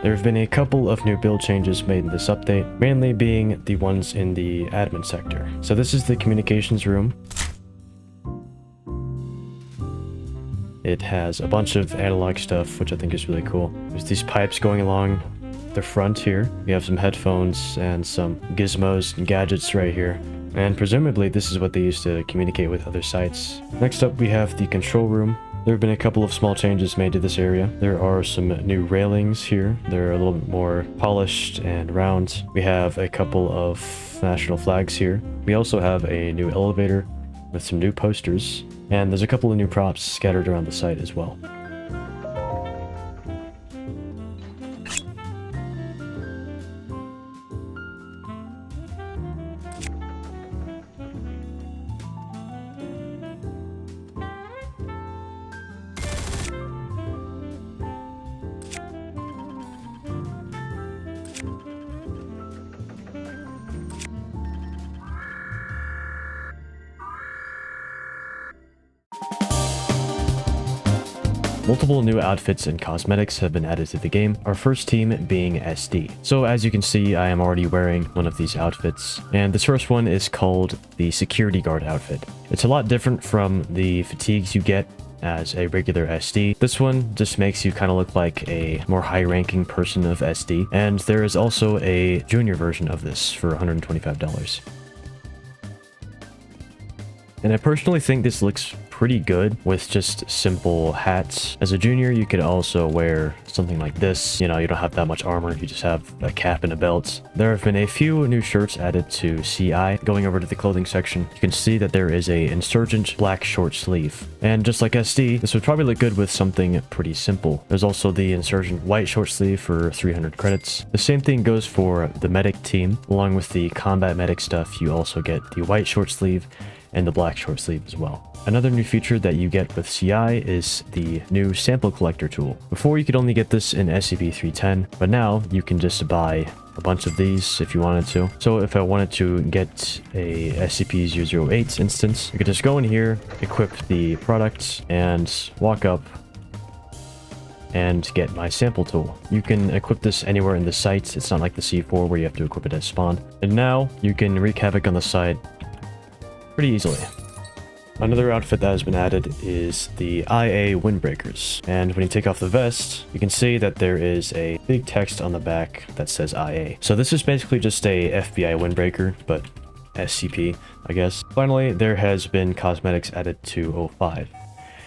There have been a couple of new build changes made in this update, mainly being the ones in the admin sector. So this is the communications room. It has a bunch of analog stuff, which I think is really cool. There's these pipes going along the front here. We have some headphones and some gizmos and gadgets right here. And presumably this is what they use to communicate with other sites. Next up we have the control room. There have been a couple of small changes made to this area. There are some new railings here. They're a little bit more polished and round. We have a couple of national flags here. We also have a new elevator with some new posters. And there's a couple of new props scattered around the site as well. Multiple new outfits and cosmetics have been added to the game, our first team being SD. So as you can see, I am already wearing one of these outfits, and this first one is called the security guard outfit. It's a lot different from the fatigues you get as a regular SD. This one just makes you kind of look like a more high-ranking person of SD, and there is also a junior version of this for $125. And I personally think this looks pretty good with just simple hats. As a junior, you could also wear something like this. You know, you don't have that much armor, you just have a cap and a belt. There have been a few new shirts added to CI. Going over to the clothing section, you can see that there is a Insurgent black short sleeve. And just like SD, this would probably look good with something pretty simple. There's also the Insurgent white short sleeve for 300 credits. The same thing goes for the medic team. Along with the combat medic stuff, you also get the white short sleeve and the black short sleeve as well. Another new feature that you get with CI is the new sample collector tool. Before you could only get this in SCP-310, but now you can just buy a bunch of these if you wanted to. So if I wanted to get a SCP-008 instance, I could just go in here, equip the product, and walk up and get my sample tool. You can equip this anywhere in the site. It's not like the C4 where you have to equip it at spawn. And now you can wreak havoc on the site pretty easily. Another outfit that has been added is the IA windbreakers, and when you take off the vest, you can see that there is a big text on the back that says IA. So this is basically just a FBI windbreaker, but SCP, I guess. Finally, there has been cosmetics added to 05.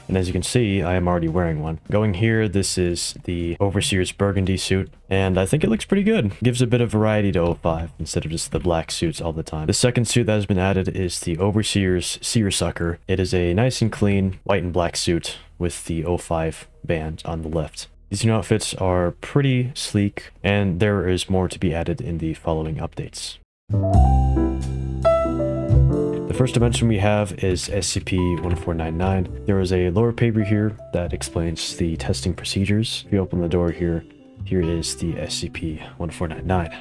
And as you can see, I am already wearing one. Going here, this is the Overseer's burgundy suit, and I think it looks pretty good. It gives a bit of variety to 05, instead of just the black suits all the time. The second suit that has been added is the Overseer's seersucker. It is a nice and clean white and black suit with the 05 band on the left. These new outfits are pretty sleek, and there is more to be added in the following updates. The first dimension we have is SCP-1499. There is a lower paper here that explains the testing procedures. If you open the door here, here is the SCP-1499.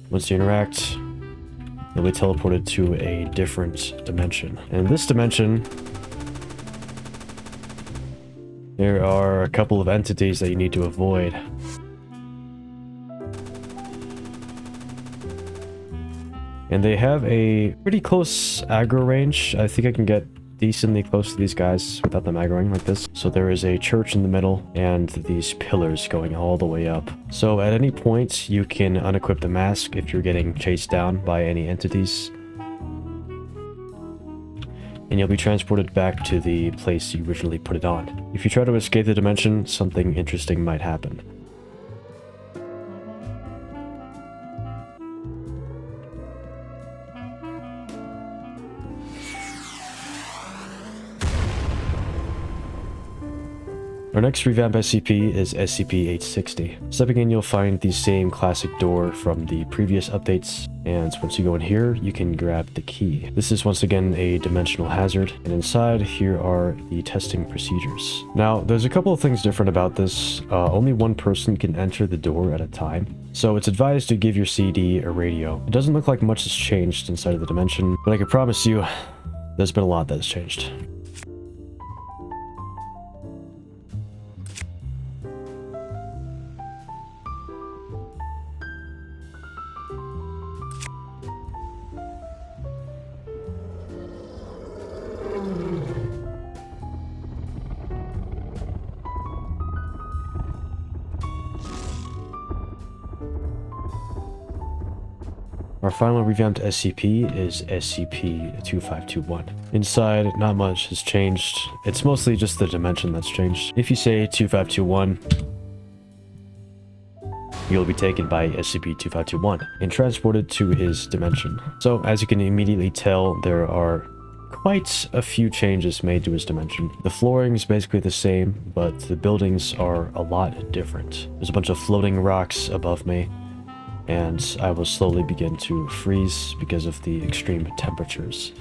Once you interact, you'll be teleported to a different dimension. In this dimension, there are a couple of entities that you need to avoid. And they have a pretty close aggro range. I think I can get decently close to these guys without them aggroing like this. So there is a church in the middle and these pillars going all the way up. So at any point, you can unequip the mask if you're getting chased down by any entities. And you'll be transported back to the place you originally put it on. If you try to escape the dimension, something interesting might happen. Our next revamp SCP is SCP-860. Stepping in, you'll find the same classic door from the previous updates, and once you go in here, you can grab the key. This is once again a dimensional hazard, and inside here are the testing procedures. Now, there's a couple of things different about this. Only one person can enter the door at a time, so it's advised to give your CD a radio. It doesn't look like much has changed inside of the dimension, but I can promise you, There's been a lot that's changed. Our final revamped SCP is SCP-2521. Inside, not much has changed. It's mostly just the dimension that's changed. If you say 2521, you'll be taken by SCP-2521 and transported to his dimension. So, as you can immediately tell, there are quite a few changes made to his dimension. The flooring is basically the same, but the buildings are a lot different. There's a bunch of floating rocks above me, and I will slowly begin to freeze because of the extreme temperatures.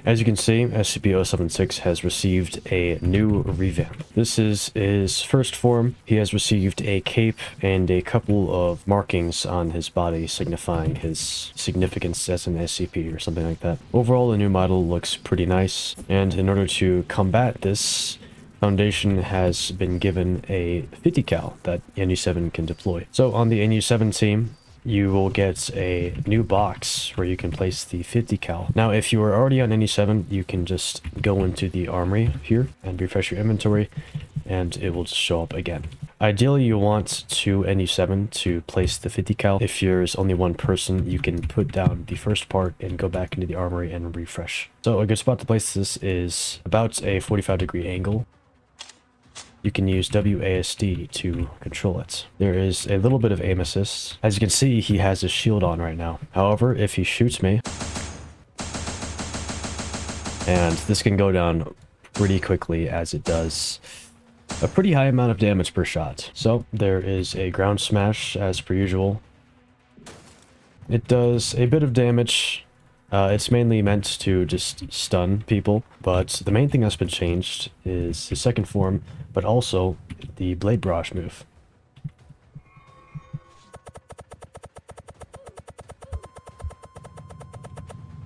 As you can see, SCP-076 has received a new revamp. This is his first form. He has received a cape and a couple of markings on his body signifying his significance as an SCP or something like that. Overall, the new model looks pretty nice, and in order to combat this, Foundation has been given a 50 cal that NU7 can deploy. So on the NU7 team, you will get a new box where you can place the 50 cal. Now, if you are already on NU7, you can just go into the armory here and refresh your inventory, and it will just show up again. Ideally, you want 2 NU7 to place the 50 cal. If there's only one person, you can put down the first part and go back into the armory and refresh. So a good spot to place this is about a 45-degree angle. You can use WASD to control it. There is a little bit of aim assist. As you can see, he has his shield on right now. However, if he shoots me, and this can go down pretty quickly as it does a pretty high amount of damage per shot. So there is a ground smash as per usual. It does a bit of damage. It's mainly meant to just stun people, but the main thing that's been changed is his second form, but also the Blade Barrage move.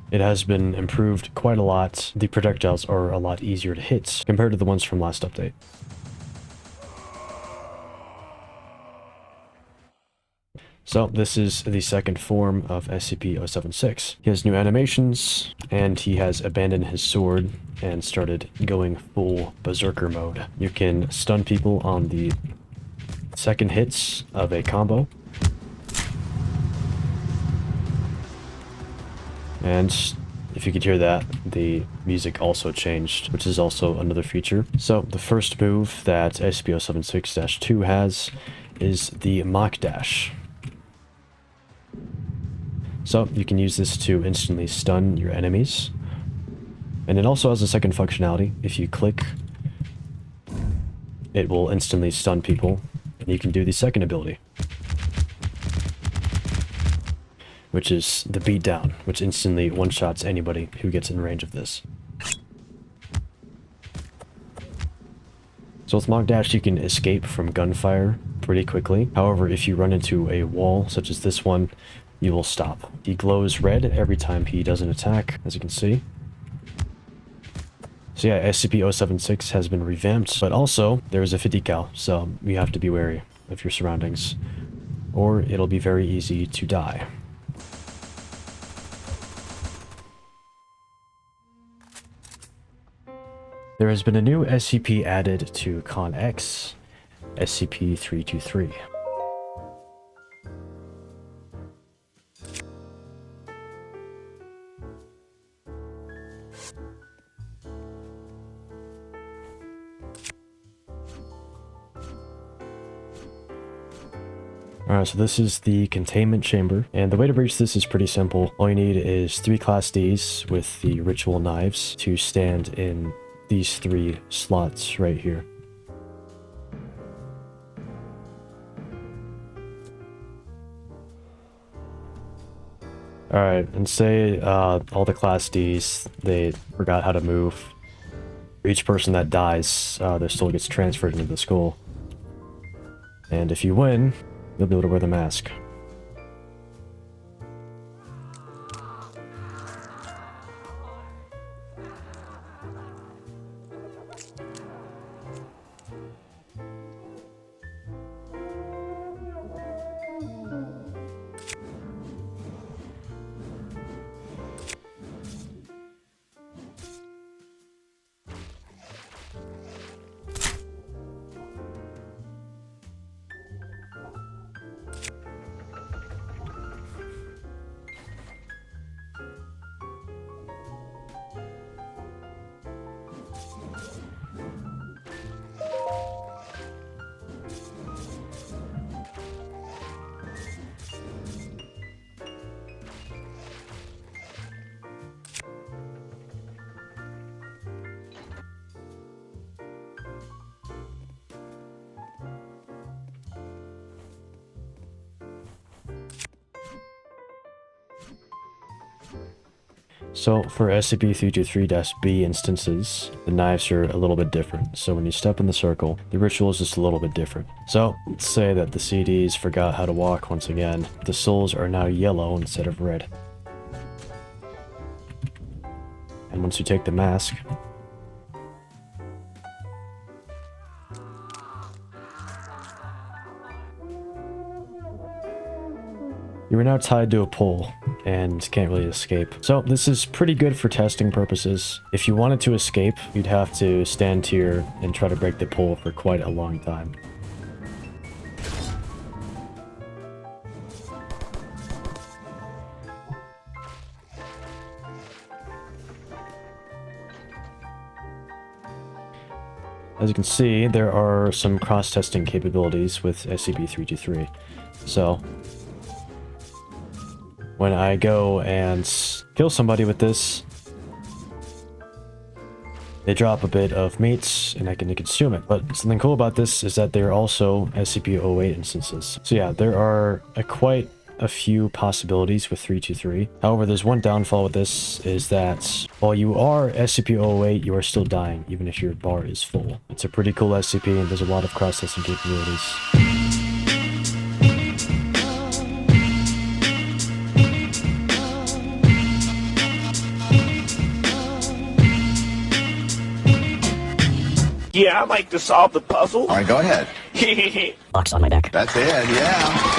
It has been improved quite a lot. The projectiles are a lot easier to hit compared to the ones from last update. So this is the second form of SCP-076. He has new animations, and he has abandoned his sword and started going full berserker mode. You can stun people on the second hits of a combo. And if you could hear that, the music also changed, which is also another feature. So the first move that SCP-076-2 has is the Mock Dash. So you can use this to instantly stun your enemies. And it also has a second functionality. If you click, it will instantly stun people. And you can do the second ability, which is the beatdown, which instantly one-shots anybody who gets in range of this. So with Mock Dash, you can escape from gunfire pretty quickly. However, if you run into a wall, such as this one, you will stop. He glows red every time he does an attack, as you can see. So yeah, SCP-076 has been revamped, but also there is a 50 cal, so you have to be wary of your surroundings, or it'll be very easy to die. There has been a new SCP added to Con-X, SCP-323. Alright, so this is the containment chamber, and the way to breach this is pretty simple. All you need is 3 Class Ds with the ritual knives to stand in these 3 slots right here. Alright, and say all the Class Ds, they forgot how to move. For each person that dies, their soul gets transferred into the skull. And if you win, you'll be able to wear the mask. So for SCP-323-B instances, the knives are a little bit different. So when you step in the circle, the ritual is just a little bit different. So let's say that the CDs forgot how to walk once again. The souls are now yellow instead of red. And once you take the mask, you are now tied to a pole and can't really escape. So this is pretty good for testing purposes. If you wanted to escape, you'd have to stand here and try to break the pole for quite a long time. As you can see, there are some cross-testing capabilities with SCP-323. So when I go and kill somebody with this, they drop a bit of meat and I can consume it. But something cool about this is that they're also SCP-08 instances. So yeah, there are quite a few possibilities with 323. However, there's one downfall with this is that while you are SCP-08, you are still dying, even if your bar is full. It's a pretty cool SCP and there's a lot of cross-testing capabilities. Yeah, I'd like to solve the puzzle. All right, go ahead. Box on my back. That's it, yeah.